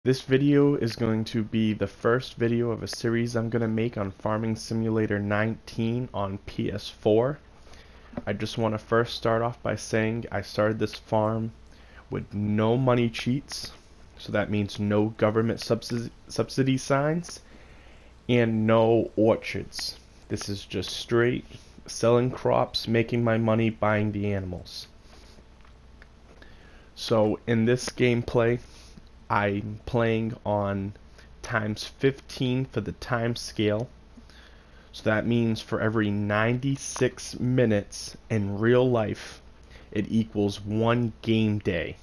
This video is going to be the first video of a series I'm going to make on Farming Simulator 19 on PS4. I just want to first start off by saying I started this farm with no money cheats, so that means no government subsidy signs and no orchards. This is just straight selling crops, making my money, buying the animals. So in this gameplay, I'm playing on times 15 for the time scale. So that means for every 96 minutes in real life, it equals one game day.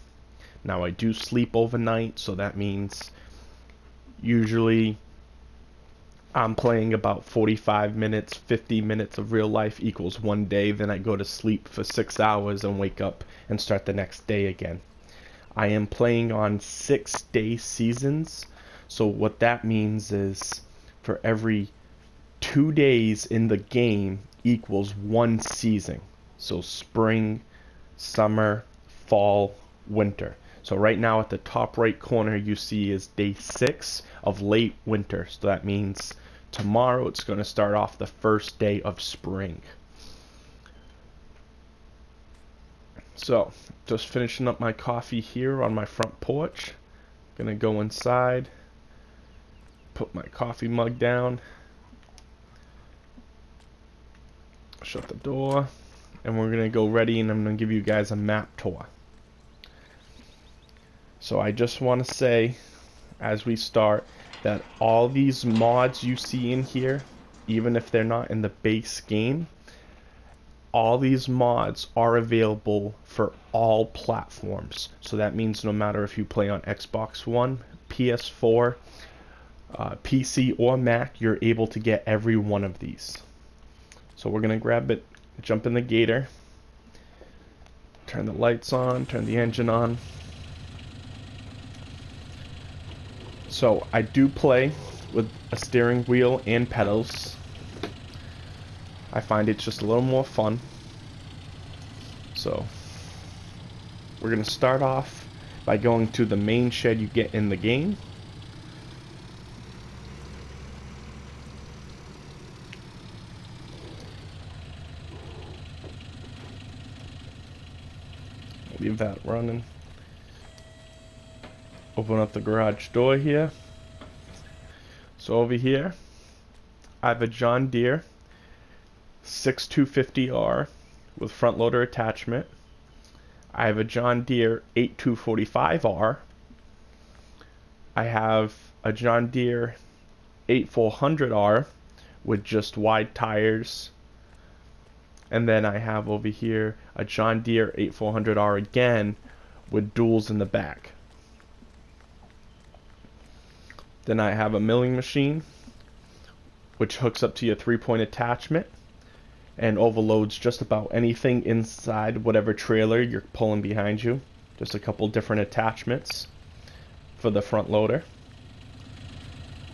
Now I do sleep overnight, so that means usually I'm playing about 45 minutes, 50 minutes of real life equals one day. Then I go to sleep for 6 hours and wake up and start the next day again. I am playing on 6-day seasons, so what that means is for every 2 days in the game equals one season. So spring, summer, fall, winter. So right now at the top right corner you see is day 6 of late winter. So that means tomorrow it's going to start off the first day of spring. So, just finishing up my coffee here on my front porch. Gonna go inside, put my coffee mug down, shut the door, and we're gonna go ready and I'm gonna give you guys a map tour. So I just want to say, as we start, that all these mods you see in here, even if they're not in the base game, all these mods are available for all platforms. So that means no matter if you play on Xbox One, PS4, PC, or Mac, you're able to get every one of these. So we're going to grab it, jump in the gator, turn the lights on, turn the engine on. So I do play with a steering wheel and pedals. I find it's just a little more fun. So we're going to start off by going to the main shed you get in the game. Leave that running. Open up the garage door here. So over here I have a John Deere 6250R with front loader attachment. I have a John Deere 8245R. I have a John Deere 8400R with just wide tires. And then I have over here a John Deere 8400R again with duals in the back. Then I have a milling machine which hooks up to your 3-point attachment and overloads just about anything inside whatever trailer you're pulling behind you. Just a couple different attachments for the front loader.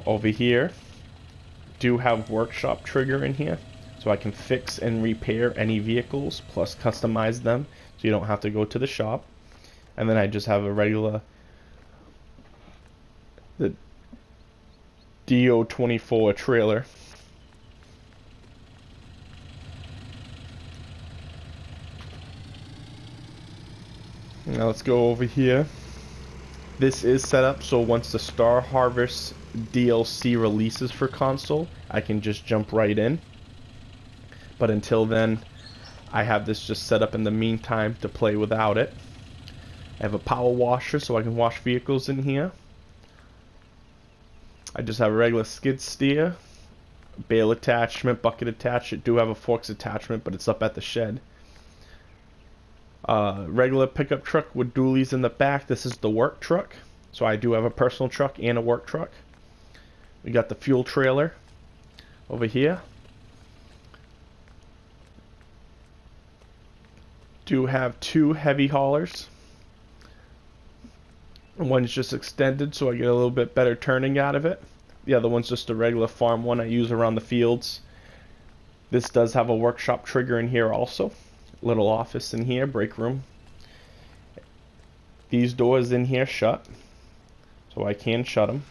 Over here, do have workshop trigger in here, so I can fix and repair any vehicles, plus customize them, so you don't have to go to the shop. And then I just have a regular, the DO24 trailer. Now let's go over here. This is set up so once the Star Harvest DLC releases for console, I can just jump right in. But until then, I have this just set up in the meantime to play without it. I have a power washer so I can wash vehicles in here. I just have a regular skid steer, bale attachment, bucket attachment. Do have a forks attachment, but it's up at the shed. Regular pickup truck with dualies in the back. This is the work truck. So I do have a personal truck and a work truck. We got the fuel trailer over here. Do have 2 heavy haulers. One's just extended so I get a little bit better turning out of it. The other one's just a regular farm one I use around the fields. This does have a workshop trigger in here also. Little office in here, break room. These doors in here shut, so I can shut them.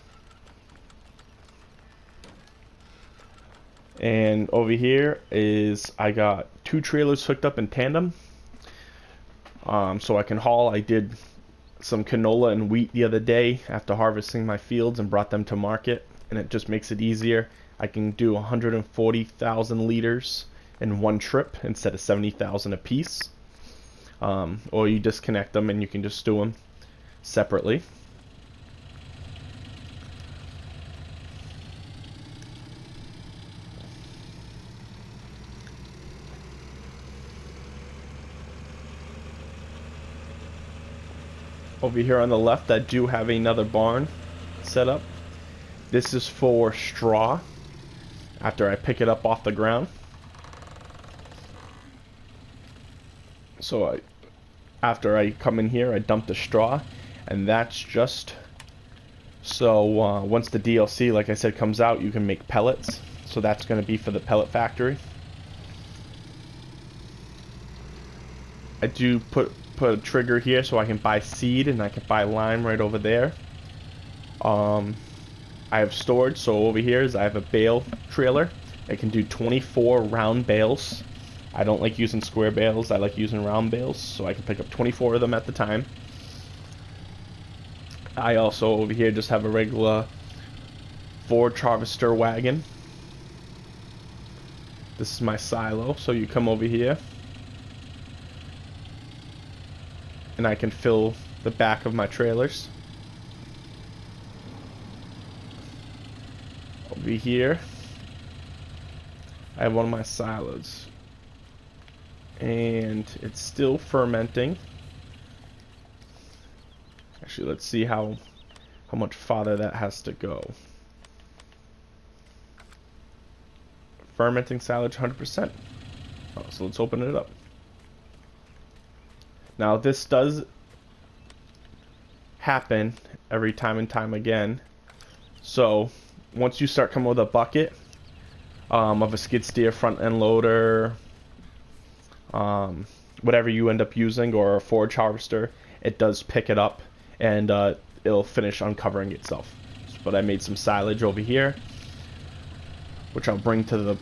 And over here is I got 2 trailers hooked up in tandem, so I can haul. I did some canola and wheat the other day after harvesting my fields and brought them to market, and it just makes it easier. I can do 140,000 liters in one trip instead of 70,000 a piece. Or you disconnect them and you can just do them separately. Over here on the left, I do have another barn set up. This is for straw after I pick it up off the ground. So after I come in here, I dump the straw, and that's just so once the DLC, like I said, comes out, you can make pellets. So that's going to be for the pellet factory. I do put a trigger here so I can buy seed, and I can buy lime right over there. I have storage, so over here is I have a bale trailer. It can do 24 round bales. I don't like using square bales, I like using round bales, so I can pick up 24 of them at the time. I also over here just have a regular forage harvester wagon. This is my silo, so you come over here and I can fill the back of my trailers. Over here I have one of my silos, and it's still fermenting. Actually, let's see how much farther that has to go. Fermenting silage 100%. Oh, so let's open it up. Now this does happen every time and time again. So once you start coming with a bucket of a skid steer, front end loader, whatever you end up using, or a forage harvester, it does pick it up and it'll finish uncovering itself. But I made some silage over here, which I'll bring to the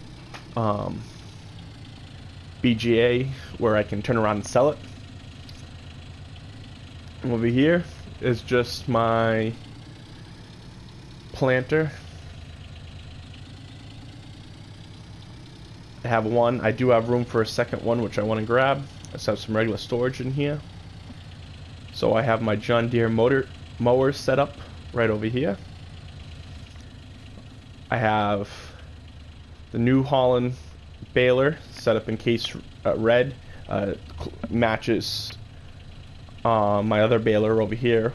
BGA where I can turn around and sell it. Over here is just my planter. I have one. I do have room for a second one, which I want to grab. I just have some regular storage in here. So I have my John Deere mower set up right over here. I have the New Holland baler set up in case red. Matches my other baler over here,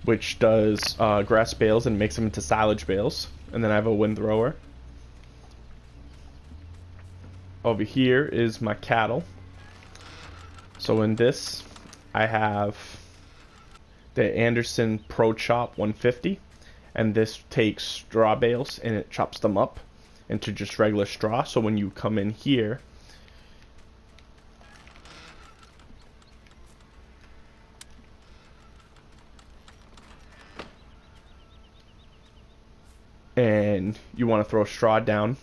which does grass bales and makes them into silage bales. And then I have a windthrower. Over here is my cattle. So in this, I have the Anderson Pro Chop 150, and this takes straw bales and it chops them up into just regular straw. So when you come in here, and you want to throw straw down,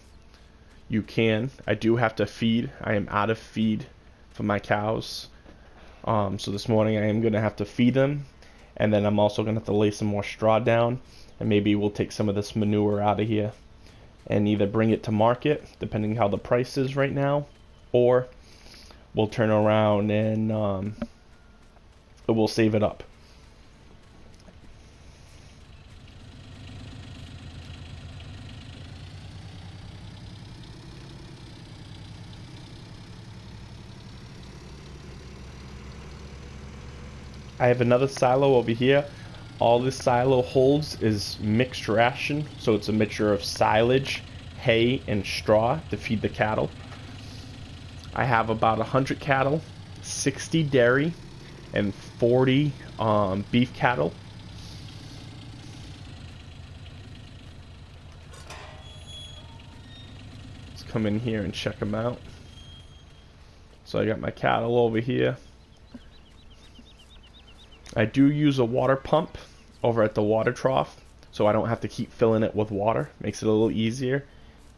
you can. I do have to feed. I am out of feed for my cows. So this morning I am going to have to feed them, and then I'm also going to have to lay some more straw down, and maybe we'll take some of this manure out of here and either bring it to market, depending how the price is right now, or we'll turn around and we'll save it up. I have another silo over here. All this silo holds is mixed ration, so it's a mixture of silage, hay, and straw to feed the cattle. I have about 100 cattle, 60 dairy, and 40 beef cattle. Let's come in here and check them out. So I got my cattle over here. I do use a water pump over at the water trough, so I don't have to keep filling it with water. Makes it a little easier.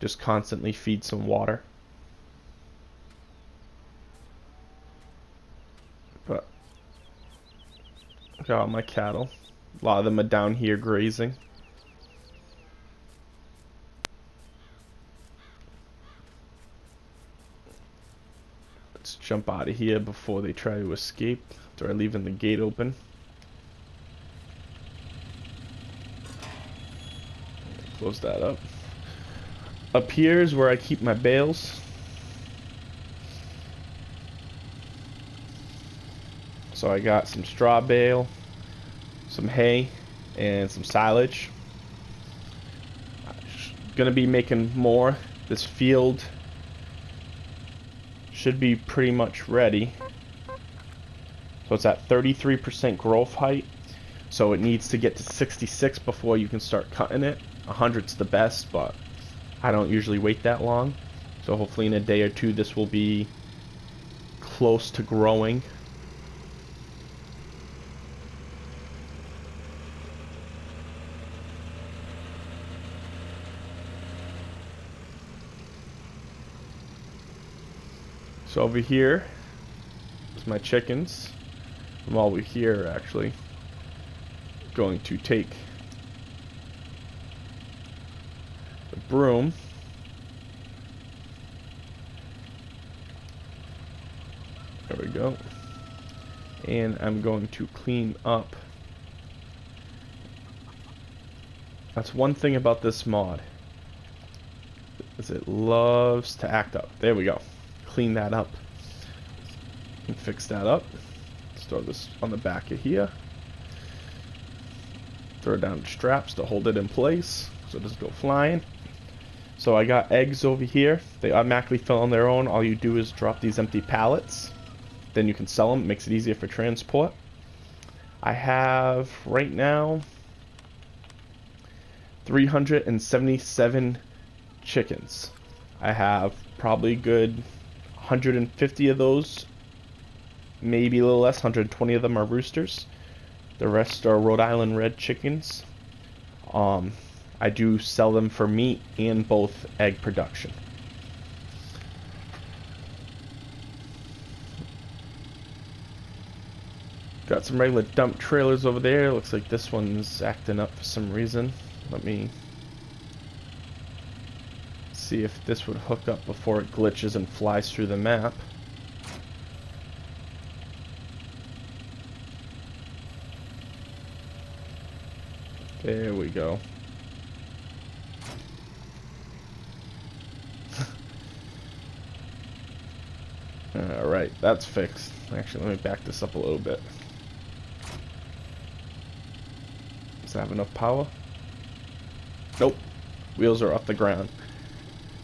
Just constantly feed some water. But look at all my cattle. A lot of them are down here grazing. Let's jump out of here before they try to escape. After leaving the gate open. Close that up. Up here is where I keep my bales. So I got some straw bale, some hay, and some silage. I'm gonna be making more. This field should be pretty much ready. So it's at 33% growth height. So it needs to get to 66 before you can start cutting it. 100's the best, but I don't usually wait that long. So hopefully in a day or two this will be close to growing. So over here is my chickens. And while we're here, actually, going to take the broom there we go, and I'm going to clean up. That's one thing about this mod, is it loves to act up. There we go. Clean that up and fix that up. Throw this on the back of here. Throw down straps to hold it in place so it doesn't go flying. So I got eggs over here. They automatically fill on their own. All you do is drop these empty pallets. Then you can sell them. It makes it easier for transport. I have right now 377 chickens. I have probably good 150 of those, maybe a little less, 120 of them are roosters. The rest are Rhode Island red chickens. I do sell them for meat and both egg production. Got some regular dump trailers over there. Looks like this one's acting up for some reason. Let me see if this would hook up before it glitches and flies through the map. There we go. Alright, that's fixed. Actually, let me back this up a little bit. Does that have enough power? Nope. Wheels are off the ground.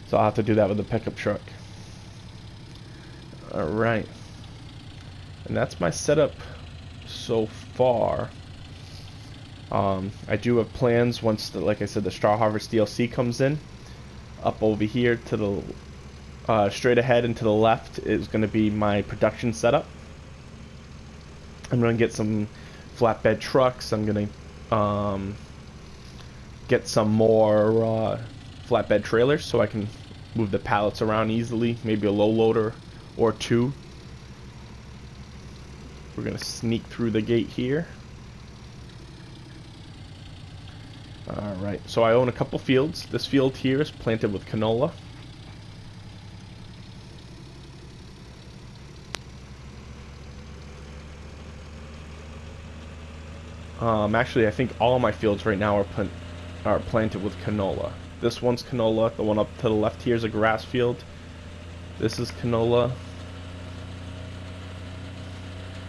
So I'll have to do that with the pickup truck. Alright. And that's my setup so far. I do have plans once, like I said, the Straw Harvest DLC comes in. Up over here to the straight ahead and to the left is going to be my production setup. I'm going to get some flatbed trucks. I'm going to get some more flatbed trailers so I can move the pallets around easily. Maybe a low loader or two. We're going to sneak through the gate here. Alright, so I own a couple fields. This field here is planted with canola. Actually, I think all of my fields right now are planted with canola. This one's canola. The one up to the left here is a grass field. This is canola.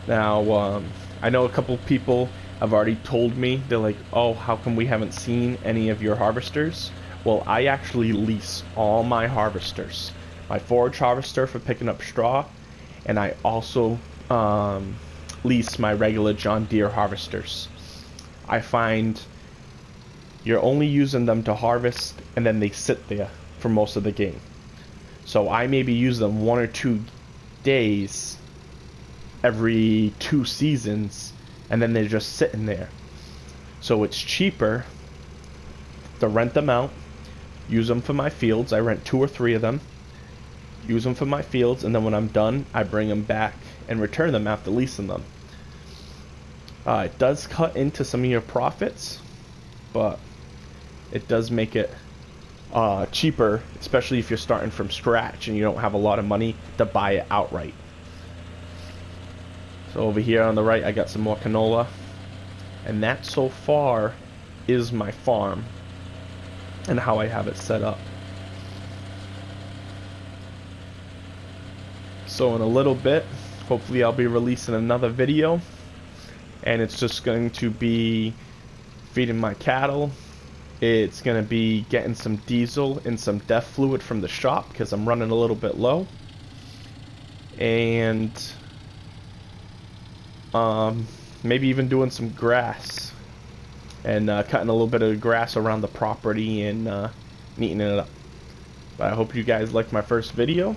Now, I know a couple people have already told me, they're like, oh, how come we haven't seen any of your harvesters? Well, I actually lease all my harvesters. My forage harvester for picking up straw, and I also lease my regular John Deere harvesters. I find you're only using them to harvest, and then they sit there for most of the game. So I maybe use them 1 or 2 days every 2 seasons, and then they're just sitting there. So it's cheaper to rent them out, use them for my fields. I rent 2 or 3 of them, use them for my fields, and then when I'm done, I bring them back and return them after leasing them. It does cut into some of your profits, but it does make it cheaper, especially if you're starting from scratch and you don't have a lot of money to buy it outright. So over here on the right, I got some more canola, and that so far is my farm and how I have it set up. So in a little bit, hopefully I'll be releasing another video, and it's just going to be feeding my cattle. It's going to be getting some diesel and some DEF fluid from the shop because I'm running a little bit low, and maybe even doing some grass and cutting a little bit of grass around the property and neatening it up. But I hope you guys liked my first video,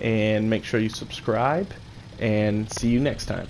and make sure you subscribe, and see you next time.